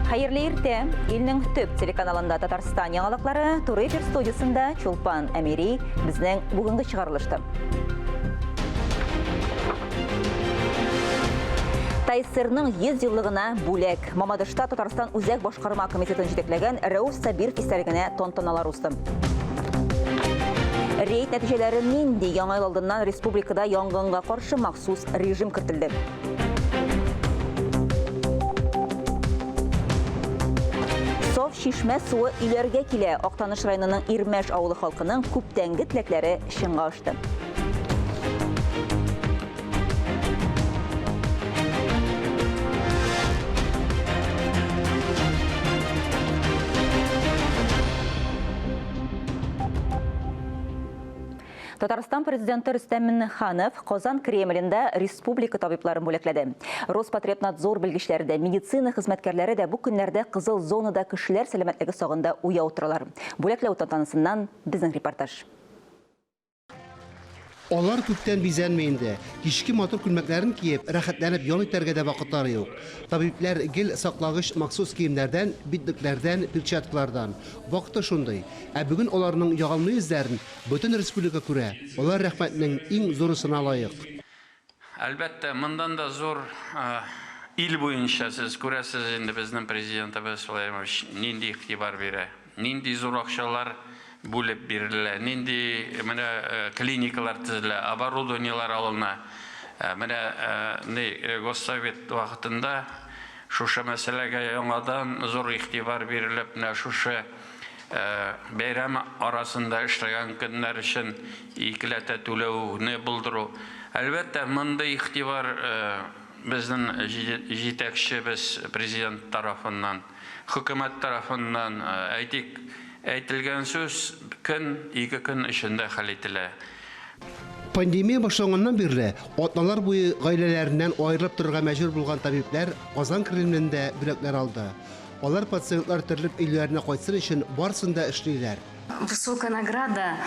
Hayırlı irte, ilning tüp telekanalında Tatarstan yangalıkları Turı Efir Studiyasında Çulpan Emiri bizden bugünkü çıkarılıştı. Taysırның 100 yıllığına bulek Mamadышta Tatarstan Үзәк Башкарма комитетін жетеклеген Рәуф Сабиров истәлегенә тантаналар узды. Рейд нәтиҗәләре нинди? Яңа ел алдыннан республикада янгынга каршы махсус режим кертелде. Соф шишмә суы иләргә килә. Актаныш районының Ирмәш авылы халкының күптәнге теләкләре чынга ашты. Татарстан президенты Рөстәм Миңнеханов Казан Кремлендә республика табибларын бүләкләде. Роспотребнадзор белгечләре, медицина хезмәткәрләре дә бу көннәрдә кызыл зонада кешеләр сәламәтлеге сагында уяу торалар. Бүләкләү тантанасыннан безнең репортаж. Алар күптән бизәнмәенде. Кички матур күлмәкләрен киеп, рәхәтләнеп ял итәргә дә вакытлары юк. Табиблар гел саклагыч махсус киемнәрдән, битлекләрдән, перчаткалардан. Вакыты шундый. Ә бүген аларның ягымлы эзләрен бөтен республика күрә. Алар рәхмәтнең иң зурысына лаек. Әлбәттә, мондан да зур ил буенча сез күрәсез инде безнең президентыбыз Владимирович нинди игътибар бирә. Нинди зур акчалар бүлеп бирелә, нинди клиникалар төзелә, оборудованиелар алына. Менә Госсовет вакытында шушы мәсьәләгә яңадан зур игътибар бирелеп, менә шушы бәйрәм арасында эшләгән көннәр өчен икеләтә түләүне булдыру. Әлбәттә, мондый игътибар безнең җитәкчебез президент тарафыннан, хөкүмәт тарафыннан әйтелгән сүз ике көн эчендә хәл ителә. Пандемия башланганнан бирле атналар буе гаиләләреннән аерылып торырга мәҗбүр булган табиблар Казан Кремлендә бүләкләр алды. Алар пациентлар төрлеп өйләренә кайтсын өчен барысын да эшлиләр. Высокая награда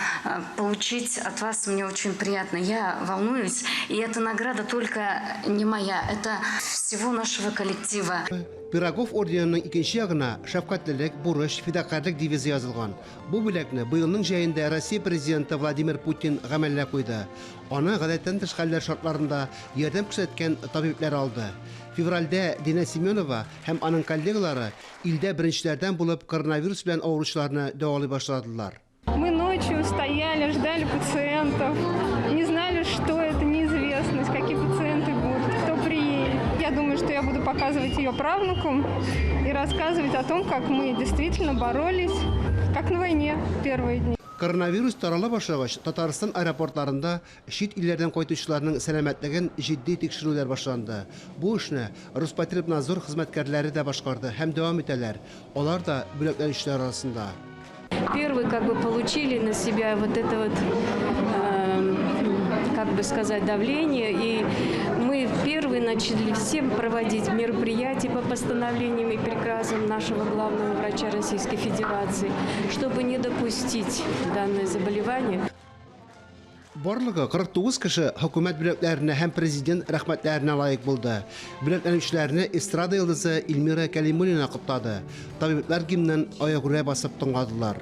получить от вас мне очень приятно. Я волнуюсь, и эта награда только не моя, это всего нашего коллектива. Пирогов орденының икенче ягына шәфкатьлелек, бурыч, фидакарьлек девизы язылган. Бу бүләкне быелның җәендә Россия президенты Владимир Путин гамәлләп куйды. Аны гадәттән тыш хәлләр шартларында ярдәм күрсәткән табиблар алды. Февральдә Дина Семенова һәм аның коллегалары илдә беренчеләрдән булып коронавирус белән авыручыларны дәвалый башладылар. Мы ночью стояли, ждали пациентов, не знали, что это, неизвестность, какие пациенты будут, кто приедет. Я думаю, что я буду показывать ее правнукам и рассказывать о том, как мы действительно боролись, как на войне первые дни. Коронавирус тарала башлагач, Татарстан аэропортларында чит илләрдән кайтучыларның сәламәтлеген җитди тикшерүләр башланды. Бу эшне Роспотребнадзор хезмәткәрләре дә башкарды һәм дәвам итәләр. Алар да бүләкләнүчеләр арасында. Первые получили на себя вот это вот, давление, и мы первые начали всем проводить мероприятия по постановлениям и приказам нашего главного врача Российской Федерации, чтобы не допустить данное заболевание. Барлыгы 49 кеше хөкүмәт бүләкләренә һәм президент рәхмәтләренә лаек булды. Бүләкләнүчеләрне эстрада йолдызы Эльмира Кәлимуллина котлады. Табиблар гимнен аягүрә басып тыңладылар.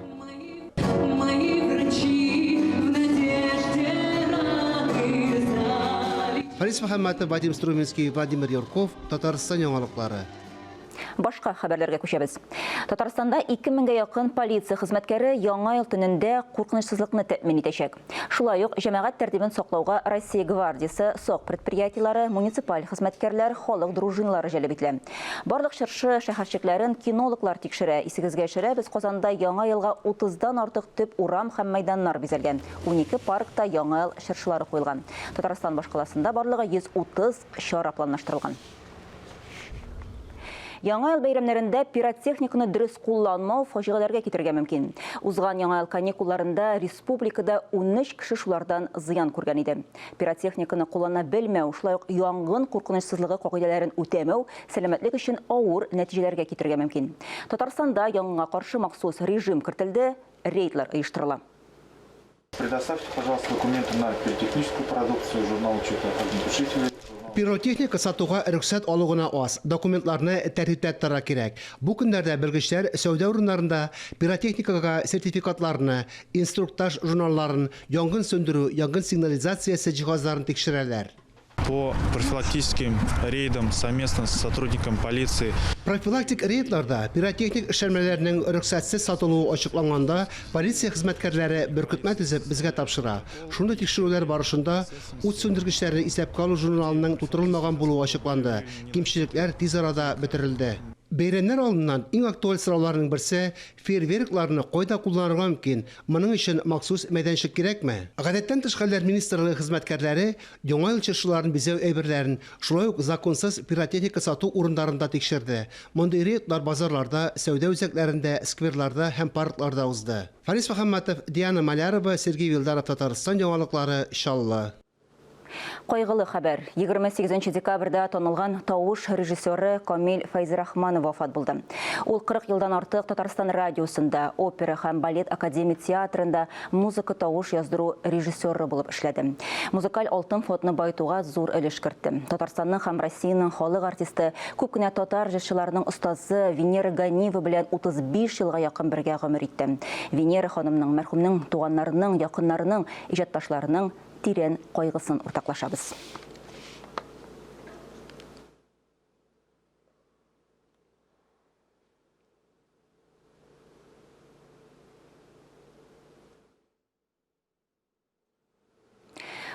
Харис Мөхәммәтов, Вадим Струминский, Владимир Юрков, Татарстан яңалыклары. Башка хәбәрләргә күчәбез. Татарстанда 2000-гә якын полиция хезмәткәре яңа ел төнендә куркынычсызлыкны тәэмин итәчәк. Шулай ук җәмәгать тәртибен саклауга Россия гвардиясе, сак предприятиеләре, муниципаль хезмәткәрләр, халык дружиналары җәлеп ителә. Барлык чыршы шәһәрчекләрен кинологлар тикшерә. Исегезгә төшерәбез, Казанда яңа елга 30-дан артык төп урам һәм мәйданнар бизәлгән. 12 паркта яңа ел чыршылары куелган. Татарстан башкаласында барлыгы 130 чара планлаштырылган. Яңа ел бәйрәмнәрендә пиротехниканы дөрес кулланмау фаҗигаләргә китергә мөмкин. Узган яңа ел каникулларында республикада 13 кеше шулардан зыян күргән иде. Пиротехниканы куллана белмәү, шулай ук янгын куркынычсызлыгы кагыйдәләрен үтәмәү сәламәтлек өчен авыр нәтиҗәләргә китергә мөмкин. Татарстанда янгынга каршы махсус режим кертелде, рейдлар оештырыла. Предоставьте, пожалуйста, документы на пиротехническую продукцию, журнал учета огнетушителей. Пиротехника сатуга рөхсәт алугына аз, документларны тәртиптә кирәк. Бу көннәрдә белгечләр сәүдә урыннарында пиротехникага сертификатларны, инструктаж журналларын, янгын сөндерү, янгын сигнализациясе җиһазларын тикшерәләр. По профилактическим рейдам совместно с сотрудником полиции. Профилактик рейдларда пиротехник эшләнмәләренең рөхсәтсез сатылуы ачыкланганда, полиция хезмәткәрләре беркетмә төзеп безгә тапшыра. Шундый тикшерүләр барышында ут сөндергечләре исәпкә алу журналының тутырылмаган булуы ачыкланды. Кимчелекләр тиз арада бетерелде. Бәйрәмнәр алдыннан иң актуаль сорауларның берсе фейерверкларны кайда кулланырга мөмкин? Моның өчен махсус мәйданчык кирәкме? Гадәттән тыш хәлләр министрлыгы хезмәткәрләре яңа ел чыршыларын бизәү әйберләрен, шулай ук законсыз пиротехника сату урыннарында тикшерде. Мондый рейдлар базарларда, сәүдә үзәкләрендә, скверларда һәм паркларда узды. Фарис Мөхәммәтов, Диана Малярова, Сергей Вилдаров, Татарстан яңалыклары, Чаллы. Кайгылы хәбәр. 28 декабрьдә танылган тавыш режиссеры Камил Файзрахманов вафат булды. Ул 40 елдан артык Татарстан радиосында, опера һәм балет академия театрында музыка тавыш яздыру режиссеры булып эшләде. Музыкаль алтын фондны байтуга зур өлеш кертте. Татарстанның һәм Россиянең халык артисты, күп кенә татар җырчыларының остазы Венера Ганиева белән 35 елга якын бергә гомер итте. Венера ханымның, мәрхүмнең туганнарының, якыннарының, иҗатташларының тирән кайгысын уртаклашабыз.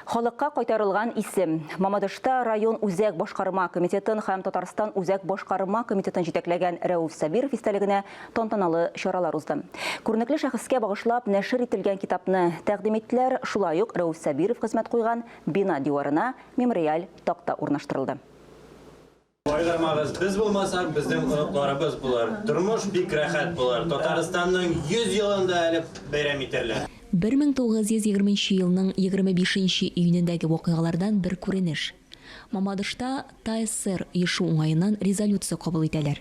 Халыкка кайтарылган исем. Мамадышта район үзәк башкарма комитетын һәм Татарстан үзәк башкарма комитетын җитәкләгән Рәүф Сабиров истәлегенә тантаналы чаралар узды. Күренекле шәхескә багышлап нәшер ителгән китапны тәкъдим иттеләр. Шулай ук Рәүф Сабиров хезмәт куйган бина диварына мемориаль такта урнаштырылды. Байрамагыз без булмасак, безнең оныкларыбыз булар. Тормыш бик рәхәт булар. Татарстанның 100 елында әле бәйрәм итәрләр. 1920 елның 25 июнендәге вакыйгалардан бер күренеш. Мамадышта ТСР ишу уңайыннан резолюция кабул итәләр.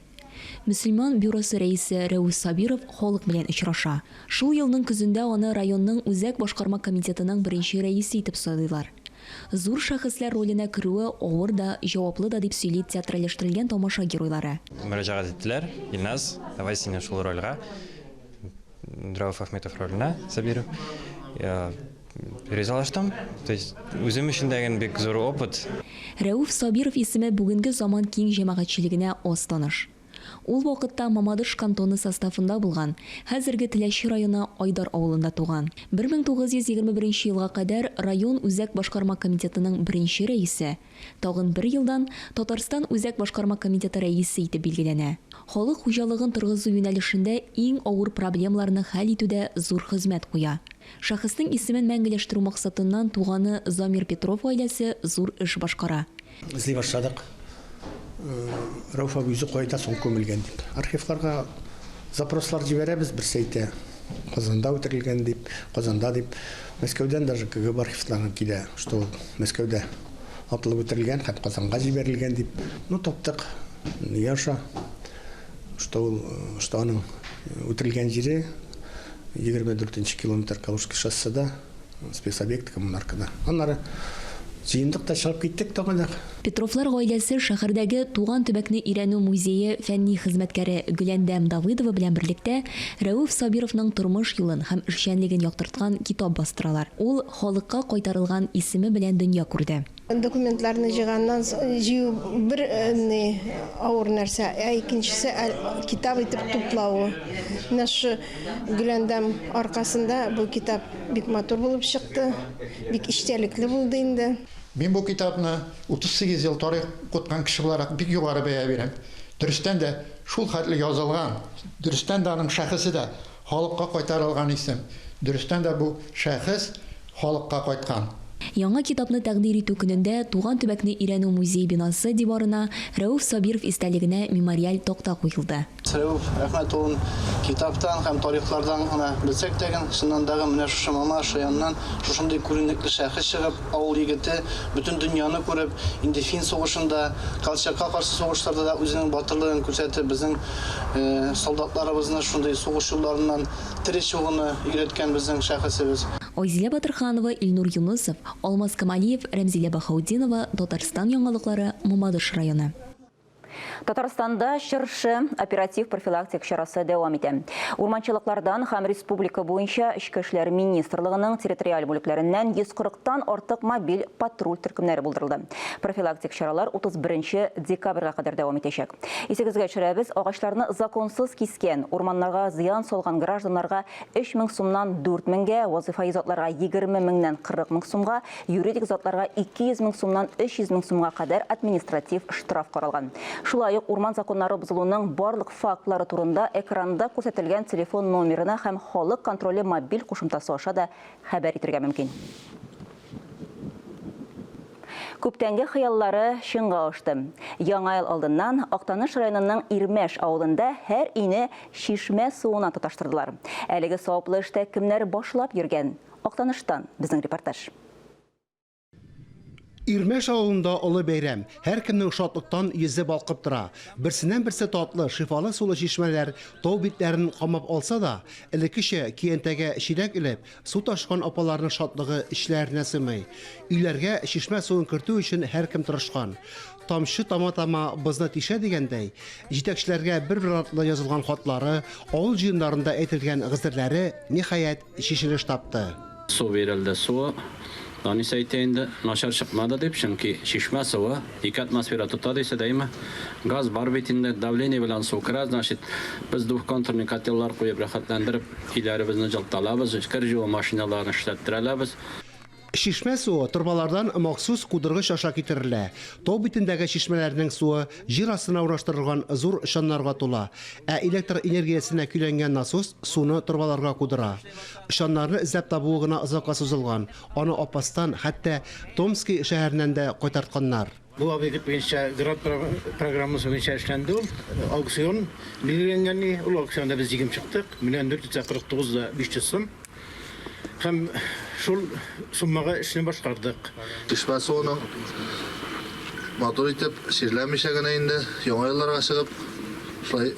Мөселман бюросы рәисе Рәүф Сабиров халык белән очраша. Шул елның көзендә аны районның үзәк башкарма комитетының беренче рәисе итеп сайлыйлар. Зур шәхесләр роленә керүе авыр да, җаваплы да дип сөйли театралаштырылган тамаша геройлары. Мөрәҗәгать иттеләр. Илназ, давай сине шул рольгә. Рәүф Әхмәтов роленә Сабиров. Я ризалаштым. То есть үзем өчен дә бик зур опыт. Рәүф Сабиров исеме бүгенге заман киң җәмәгатьчелегенә аз таныш. Ул вакытта Мамадыш кантоны составында булган, хәзерге Теләче районы Айдар авылында туган. 1921 елга кадәр район үзәк башкарма комитетының беренче рәисе, тагын 1 елдан Татарстан үзәк башкарма комитеты рәисе итеп билгеләнә. Халык хуҗалыгын торгызу юнәлешендә иң авыр проблемаларны хәл итүдә зур хезмәт куя. Шәхеснең исемен мәңгеләштерү максатыннан туганы Замир Петров гаиләсе зур эш башкара. Эзли башладык. Рәүф абый үзе кайда соң күмелгән дип. Архивларга запрослар җибәрәбез, берсе әйтә. Казанда үтерелгән дип, Казанда дип. Мәскәүдән даже КГБ архивларына килә, что Мәскәүдә атылып үтерелгән, һәм Казанга җибәрелгән дип. Ну топтык. Яша, что аның үтерелгән җире 24 километр Калужский шосседа, спецобъект коммунаркада. Аннары җыендык та чыгып киттек тагын. Петровлар гаиләсе шәһәрдәге Туган төбәкне өйрәнү музее фәнни хезмәткәре Гөләндәм Давыдова белән берлектә Рәүф Сабировның тормыш юлын һәм эшчәнлеген яктырткан китап бастыралар. Ул халыкка кайтарылган исеме белән дөнья күрде. Документларны җыйганнан җыю бер авыр нәрсә, икенчесе китап итеп туплауы. Наш Гөләндәм аркасында бу китап бик матур булып чыкты, бик иштәлекле булды инде. Мин бу китапны 38 ел тарих куткан кеше буларак бик югары бәя бирәм. Дөрестән дә шул хәтле язылган, дөрестән дә аның шәхесе дә халыкка кайтарылган исем. Дөрестән дә бу шәхес халыкка кайткан. Яңа китапны тәкъдим итү көнендә Туган төбәкне өйрәнү музей бинасы диварына Рәүф Сабиров истәлегенә мемориаль такта куелды. Рәүф Әхмәтовның китаптан һәм тарихлардан гына белсәк тәген, шуннан дагы менә шушы мама шаяннан шушындый күренекле шәхес чыгып, авыл егете бөтен дөньяны күреп, инде Фин сугышында, Колчакка каршы сугышларда да үзенең батырлыгын күрсәтеп, безнең солдатларыбызны шундый сугыш юлларыннан тере чыгуны өйрәткән безнең шәхесебез. Айзилә Батырханова, Илнур Юнусов, Алмаз Камалиев, Рәмзилә Бахаудинова, Татарстан яңалыклары, Мамадыш районы. Татарстанда шыршы оператив профилактик чарасы дәвам итә. Урманчылыклардан һәм республика буенча Эчке эшләр министрлыгының территориаль бүлекләреннән 140-тан артык мобиль патруль төркемнәре булдырылды. Профилактик чаралар 31 декабрьгә кадәр дәвам итәчәк. Исегезгә төшерәбез, агачларны законсыз кискән, урманнарга зыян салган гражданнарга 3000 сумнан 4000-гә, вазифаи затларга 20 меңнән 40 мең сумга, юридик затларга 200 мең сумнан 300 мең сумга кадәр административ штраф каралган. Шулай ук урман законнары бузылуының барлык фактлары турында экранда күрсәтелгән телефон номерына һәм халык контроле мобиль кушымтасы аша да хәбәр итәргә мөмкин. Күптәнге хыяллары шыңга ашты. Яңа ел алдыннан Актаныш районының Ирмәш авылында һәр ине шишмә суына тоташтырдылар. Әлеге саваплы эштә кемнәр башлап йөргән? Актаныштан безнең репортаж. Ирмәш авылында олы бәйрәм, һәр кемнең шатлыктан йөзе балкып тора. Берсеннән-берсе татлы, шифалы сулы чишмәләр тау битләрен камап алса да, элеккечә киянтәгә чиләк элеп, су ташкан апаларның шатлыгы эшләренә сыймый. Өйләргә чишмә суын кертү өчен һәр кем тырышкан. Тамчы тама-тама бызны тишә дигәндәй, җитәкчеләргә бер-бер артлы язылган хатлары, авыл җыеннарында әйтелгән гызырлары ниһаять шишелеш тапты. Су verildi, su Danisa итәйінде нашар çıkmadı deyip, çünkü şişme suyu 2 atmosfera tutadı ise deyme. Gaz бар бетінде давление bilen su kırar, значит, biz двухконтурный котелlar koyup rahatlandırıp, ilerimizni жылталабыз, kir жуу машиналарын işlettirelabız. Шишмә суы торбалардан махсус кудыргыч аша китерелә. Тау битендәге шишмәләрнең суы җир астына ураштырылган зур шаннарга тула, ә электр энергиясенә көйләнгән насос суны торбаларга кудыра. Шаннарны эзләп табуы гына озакка сузылган. Аны Апастан, хәтта Томский шәһәреннән дә кайтартканнар. Bu объект буенча грант программасы буенча эшләнде ул. Аукцион билгеләнгән, ул аукционда без җигем чыктык. 1,449,500 сум. Һәм шул суммага эшне башкардык. Шишмә суының мотор итеп ширләмичә генә инде яңа елларга чыгып, шулай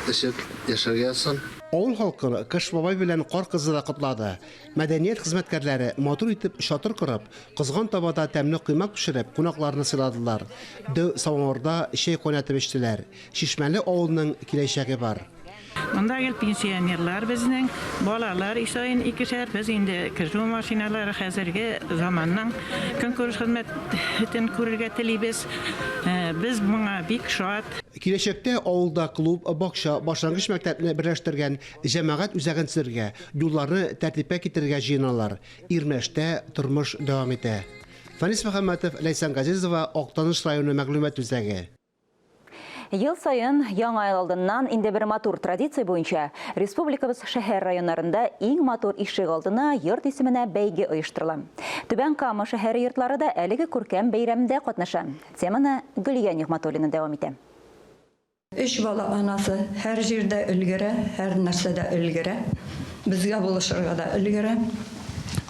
эшеп яшәргә ятсын. Авыл халкы Кыш бабай белән Кар кызы да котлады. Мәдәният хезмәткәрләре мотор итеп шатыр корып, кызган табада тәмле кыймак пешереп, кунакларны сыйладылар. Дөү самавырда чәй кайнатып эчтеләр. Шишмәле авылның киләчәге бар. Монда гел пенсионерлар безнең, балалар исәен икешәр, без инде киржу машиналары хәзерге заманның көнкүреш хезмәтен күрергә телибез. Без моңа бик шат. Киләчәктә авылда клуб, бакча, башлангыч мәктәпне берләштергән җәмәгать үзәген төзергә, юлларны тәртипкә китерергә җыеналар. Ирмәштә тормыш дәвам итә. Фанис Мөхәммәтов, Ләйсән Газизова, Актаныш районы мәгълүмат үзәге. Ел сайын яңа ел алдыннан инде бер матур традиция буенча республикабыз шәһәр районнарында иң матур ишек алдына йорт исеменә бәйге оештырыла. Түбән Кама шәһәре йортлары да әлеге күркәм бәйрәмдә катнаша. Теманы Гөлия Нигъматуллина дәвам итә. 3 бала анасы һәр җирдә өлгерә, һәр нәрсәдә өлгерә. Безгә булышырга да өлгерә.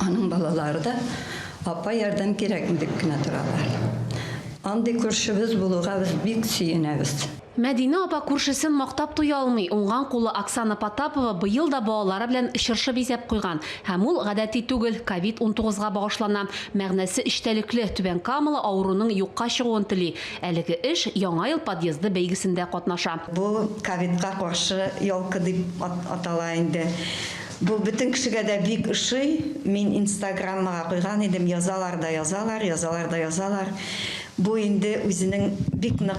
Аның балалары да апа ярдәм кирәкме дип кенә торалар. Андый күршебез булуга без бик сөенәбез. Мәдинә апа күршесен мактап туя алмый. Уңган кулы Оксана Потапова быел да балалары белән шыршы бизәп куйган. Һәм ул гадәти түгел, COVID-19-га багышлана. Мәгънәсе эчтәлекле, Түбән Камалы авыруның юкка чыгуын тели. Әлеге эш Яңа ел подъезды бәйгесендә катнаша. Бу ковидка каршы ялкы дип атала инде. Бу бүтән кешегә дә бик ошый. Мин Инстаграмга куйган идем, язалар да язалар. Бу инде үзенең бик нык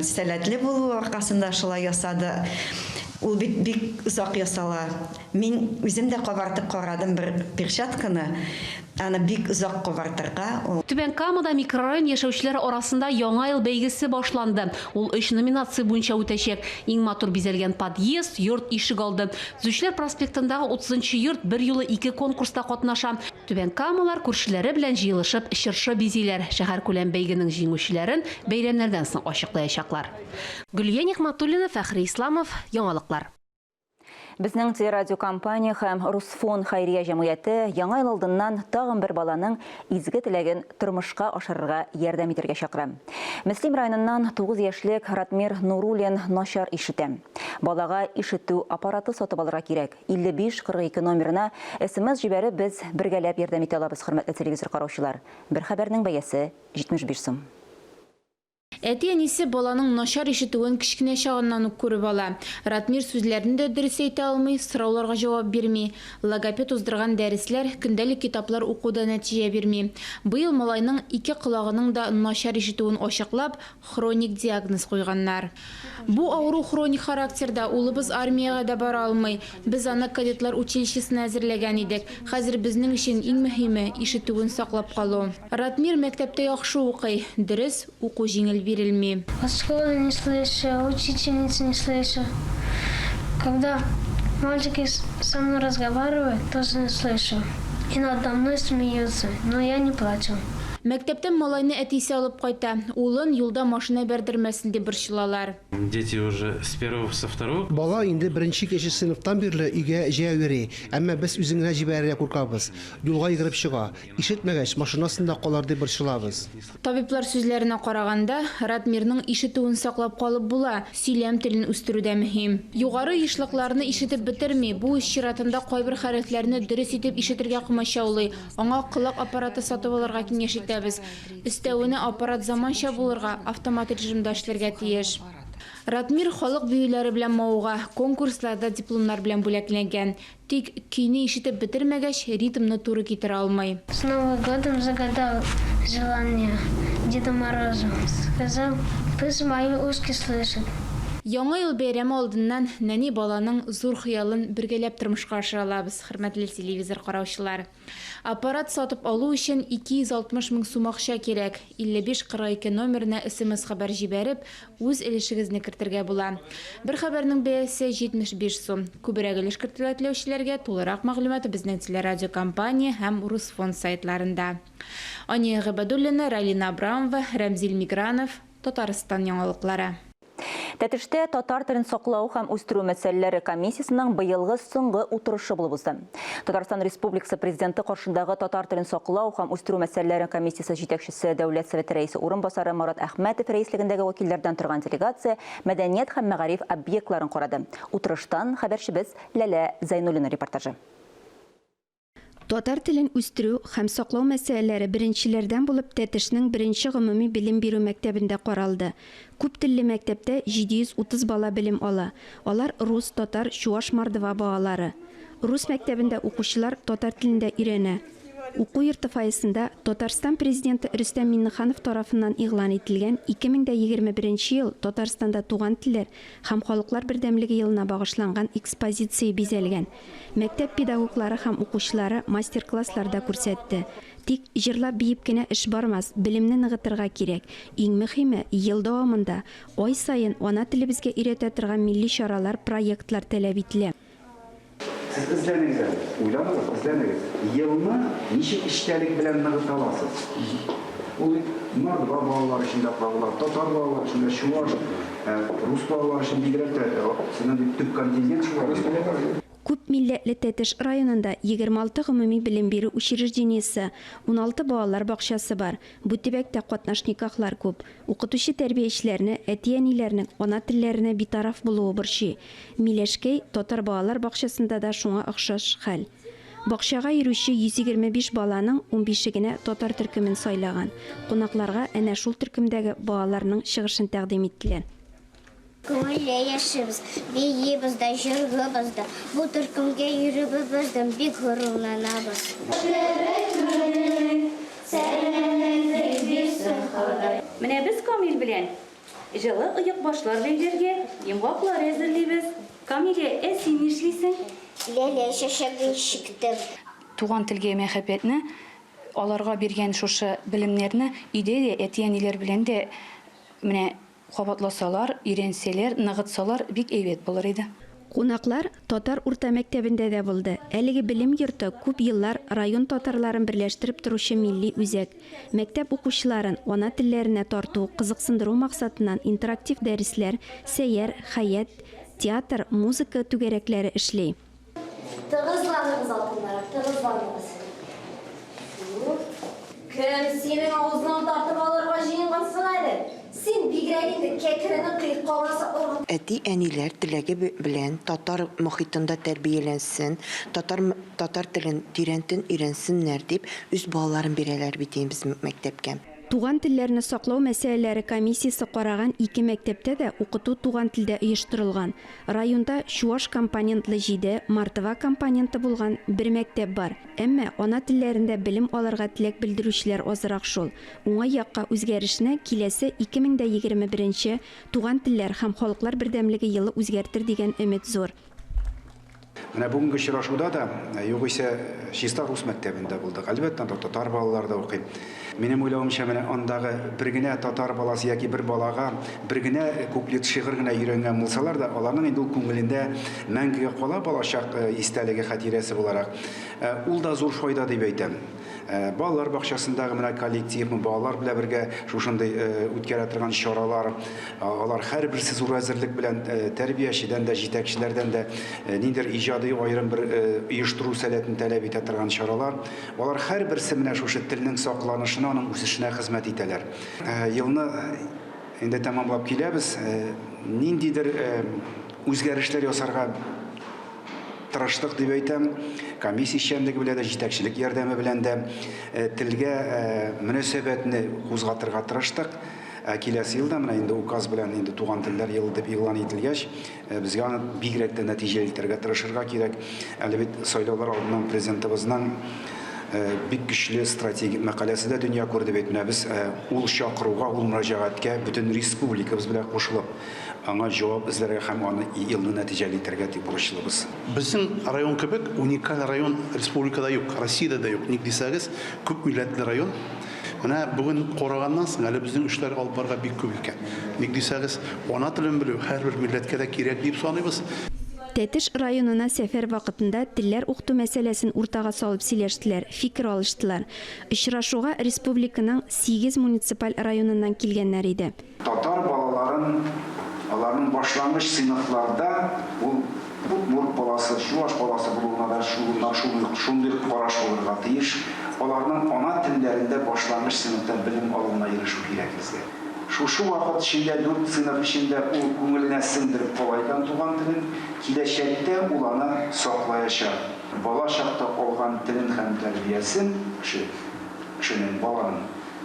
сәләтле булу аркасында шулай ясады. Ул бик узак ясала. Мин үзем дә кабартып карадым бер перчатканы. Аны бик узак кабартырга. Түбән Камада микрорайон яшәүчеләре арасында Яңа ел бәйгесе башланды. Ул 3 номинация буенча үтәчәк. Иң матур бизәлгән подъезд, йорт ишек алды. Зүшләр проспектындагы 30-нчы йорт бер юлы 2 конкурста катнаша. Түбән Камалар күршеләре белән җыелышып чыршы бизиләр. Шәһәр күләм бәйгенең җиңүчеләрен бәйрәмнәрдән соң ачыклаячаклар. Гөлия Нигъматуллина, Фәхри Исламов, Яңалыклар. Безнең телерадио компания һәм Русфон хәйрия җәмгыяте яңа ел алдыннан тагын бер баланың изге теләген тормышка ашырырга ярдәм итәргә чакыра. Мөслим районыннан 9 яшьлек Ратмир Нуруллин начар ишетә. Балага ишетү аппараты сатып алырга кирәк. 5542 номерына SMS җибәреп без бергәләп ярдәм итә алабыз, хөрмәтле телевизор караучылар. Бер хәбәрнең бәясе 75 сум. Әти-әнисе баланың начар ишетүен кичкенә чагыннан ук күреп ала. Ратмир сүзләрен дә дөрес әйтә алмый, сорауларга җавап бирми. Логопед уздырган дәресләр, көндәлек китаплар укуда нәтиҗә бирми. Быел малайның 2 колагының да начар ишетүен ачыклап, хроник диагноз куйганнар. Бу авыру хроник характерда, улыбыз армиягә дә бара алмый. Без аны кадетлар училищесына әзерләгән идек. Хәзер безнең өчен иң мөһиме ишетүен саклап калу. Ратмир мәктәптә яхшы укый, дөрес уку җиңел бирелми. От школы не слышу, учительницы не слышу. Когда мальчики со мной разговаривают, тоже не слышу. И надо мной смеются, но я не плачу. Мәктәптән малайны әтисе алып кайта. Улын юлда машина бәрдермәсен дип борчылалар. Дети уже с первого, со второго. Бала инде беренче кеше сыйныфтан бирле өйгә җәя йөри, әмма без үзеңне җибәрергә куркабыз. Юлга йөгереп чыга, ишетмәгәч машинасында калар дип борчылабыз. Табиблар сүзләренә караганда, Ратмирның ишетүен саклап калып була, сөйләм телен үстерүдә мөһим. Югары ешлыкларны ишетеп бетерми, бу чиратында кайбер хәрефләрне дөрес итеп ишетергә кымачаулый. Аңа колак аппараты сатып алырга киңәш итә. Өстәвенә аппарат заманча булырга, автомат режимда эшләргә тиеш. Ратмир халык бөйләре белән мауга, конкурсларда дипломнар белән бүләкләнгән. Тик көйне ишетеп бетермәгәч, ритмны туры китерә алмый. С Новым годом загадал желание Деду Морозу. Сказал, пусть мои ушки слышат. Яңа ел бәйрәме алдыннан нәни баланың зур хыялын бергәләп тормышка ашыралабыз, хөрмәтле телевизор караучылар. Аппарат сатып алу өчен 260 мең сум акча кирәк. 5542 номерына SMS хәбәр җибәреп, үз өлешегезне кертергә була. Бер хәбәрнең бәясе 75 сум. Күбрәк өлеш кертергә теләүчеләргә тулырак мәгълүматы безнең телерадио компания һәм Русфон сайтларында. Ания Габадуллина, Ралина Абрамова, Рәмзил Мигранов, Татарстан яңалыклары. Тәтештә татар телен саклау һәм үстерү мәсьәләләре комиссиясының быелгы соңгы утырышы булып узды. Татарстан Республикасы президенты каршындагы татар телен саклау һәм үстерү мәсьәләләре комиссиясе җитәкчесе Дәүләт Советы рәисе урынбасары Марат Әхмәтов рәислегендәге вәкилләрдән торган делегация мәдәният һәм мәгариф объектларын карады. Утырыштан хәбәрчебез Ләлә Зайнуллина репортажы. Татар телен үстерү һәм саклау мәсьәләләре беренчеләрдән булып Тәтешнең беренче гомуми белем бирү мәктәбендә каралды. Күп телле мәктәптә 730 бала белем ала. Алар рус, татар, чуаш, мордва балалары. Рус мәктәбендә укучылар татар телендә өйрәнә. Уку йорты файсында Татарстан президенты Рөстәм Миңнеханов тарафыннан игълан ителгән 2021 ел Татарстанда туган телләр һәм халыклар бердәмлеге елына багышланган экспозиция бизәлгән. Мәктәп педагоглары һәм укучылары мастер-классларда күрсәтте. Тик җырлап биеп кенә эш бармас, белемне ныгытырга кирәк. Иң мөһиме, ел дәвамында ай саен ана телебезгә өйрәтә торган милли чаралар, проектлар таләп ителә. Siz izlənizə, uylanırıq, izləniriz. Yılını nişik işgəlik bilən nığıt alasınız. Mardva bağlar içində bağlar, Tatar bağlar içində, Şuvar, Rus bağlar içində bir tüp kontingent var. Күп милләтле Тәтеш районында 26 гомуми белем бирү учреждениесе, 16 балалар бакчасы бар. Бу төбәктә катнаш никахлар күп. Укытучы тәрбиячеләрне, әти-әниләрнең ана телләренә битараф булуы борчый. Миләшкәй татар балалар бакчасында да шуңа охшаш хәл. Бакчага йөрүче 125 баланың 15-е генә татар төркемен сайлаган. Кунакларга әнә шул төркемдәге балаларның чыгышын тәкъдим иттеләр. Күңелле яшибез, биебез дә, җырлыбыз да. Бу төркемгә йөрүебездән бик горурланабыз. Менә без Камил белән җылы оек башлар бәйләргә, йомгаклар әзерлибез. Камилә, син нишлисең? Ләлә шәшәгә чиктем. Туган телгә мәхәббәтне, аларга биргән шушы белемнәрне өйдә дә әти-әниләр белән дә менә кабатласалар, өйрәнсәләр, ныгытсалар бик әйбәт булыр иде. Кунаклар татар урта мәктәбендә дә булды. Әлеге белем йорты күп еллар район татарларын берләштереп торучы милли үзәк. Мәктәп укучыларын ана телләренә тарту, кызыксындыру максатыннан интерактив дәресләр, сәйяр, хәят, театр, музыка түгәрәкләре эшләй. Тығызланыңыз алтындар, тығызланыңыз. Кім сенің аузынан тартып алырға жиынғансың әлі? Сен бигрәк инде кәкірінің қиып қалмаса ұрған. Әти-әниләр теләге белән татар мохитында тәрбияләнсен, татар телен тирәнтен өйрәнсеннәр дип үз балаларын бирәләр бит без мәктәпкә. Туган телләрне саклау мәсьәләләре комиссиясе караган 2 мәктәптә дә укыту туган телдә оештырылган. Районда Чуаш компонентлы 7, Мартова компоненты булган 1 мәктәп бар. Әмма ана телләрендә белем алырга теләк белдерүчеләр азрак шул. Уңай якка үзгәрешне киләсе 2021 туган телләр һәм халыклар бердәмлеге елы үзгәртер дигән өмет зур. Менә бүгенге очрашуда да югыйсә Чиста рус мәктәбендә булдык. Әлбәттә, татар балалар да укый. Минем уйлавымча, менә андагы бер генә татар баласы яки бер балага бер генә куплет шигырь генә өйрәнгән булсалар да, аларның инде ул күңелендә мәңгегә кала балачак истәлеге хатирәсе буларак. Ул да зур файда дип әйтәм. Балалар бакчасындагы менә коллектив, балалар белән бергә шушындай үткәрә торган чаралар, алар һәрберсе зур әзерлек белән тәрбиячедән дә, җитәкчеләрдән дә ниндидер иҗади аерым бер оештыру сәләтен таләп итә торган чаралар. Алар һәрберсе менә шушы телнең сакланышына, аның үсешенә хезмәт итәләр. Елны инде тәмамлап киләбез. Ниндидер үзгәрешләр ясарга тырыштык дип әйтәм. Комиссия эшчәнлеге белән дә, җитәкчелек ярдәме белән дә телгә мөнәсәбәтне кузгатырга тырыштык. Киләсе елда менә инде указ белән инде туган телләр елы дип игълан ителгәч, безгә аны бигрәк тә нәтиҗәле итәргә тырышырга кирәк. Әле бит сайлаулар алдыннан президентыбызның бик көчле стратегик мәкаләсе дә дөнья күрде бит. Менә без ул чакыруга, ул мөрәҗәгатькә бөтен республикабыз белән кушылып, аңа җавап эзләргә һәм аны елны нәтиҗәле итәргә дип бурычлыбыз. Безнең район кебек уникаль район республикада юк, Россиядә дә юк. Ник дисәгез, күп милләтле район. Менә бүген караганнан соң әле безнең эшләр алып барырга бик күп икән. Ник дисәгез, ана телен белү һәрбер милләткә дә кирәк дип саныйбыз. Тәтеш районына сәфәр вакытында телләр укыту мәсьәләсен уртага салып сөйләштеләр, фикер алыштылар. Очрашуга республиканың 8 муниципаль районыннан килгәннәр иде. Татар балаларын, аларның башлангыч сыйныфларда ул Удмурт баласы, Чуаш баласы булуына да шундый караш булырга тиеш. Аларның ана телләрендә башлангыч сыйныфта белем алуына ирешү кирәк безгә. Шушы вакыт içində 4 сыйныф içində ул күңеленә сеңдереп калган туган телен, киләчәктә ул аны саклаячак. Бала чакта алган телен һәм тәрбиясен кешенең баланың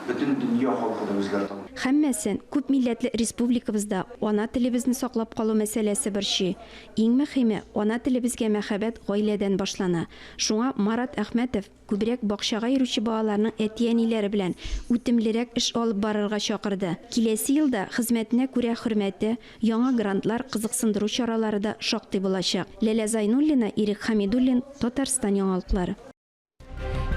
бөтен дөнья халкы да үзгәртә. Һәммәсен күп милләтле республикабызда ана телебезне саклап калу мәсьәләсе борчый. Иң мөһиме, ана телебезгә мәхәббәт гаиләдән башлана. Шуңа Марат Әхмәтов күбрәк бакчага йөрүче балаларның әти-әниләре белән үтемлерәк эш алып барырга чакырды. Киләсе елда хезмәтенә күрә хөрмәте, яңа грантлар, кызыксындыру чаралары да шактый булачак. Ләлә Зайнуллина, Ирек Хамидуллин, Татарстан яңалыклары.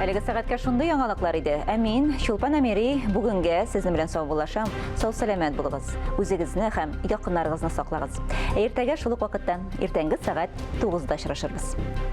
Әлеге сәгатькә шундый яңалыклар иде. Ә мин, Чулпан Әмери, бүгенгә сезнең белән саубуллашам. Сау сәламәт булыгыз. Үзегезне һәм якыннарыгызны саклагыз. Иртәгә шул ук вакытта, иртәнге сәгать 9-да очрашырбыз.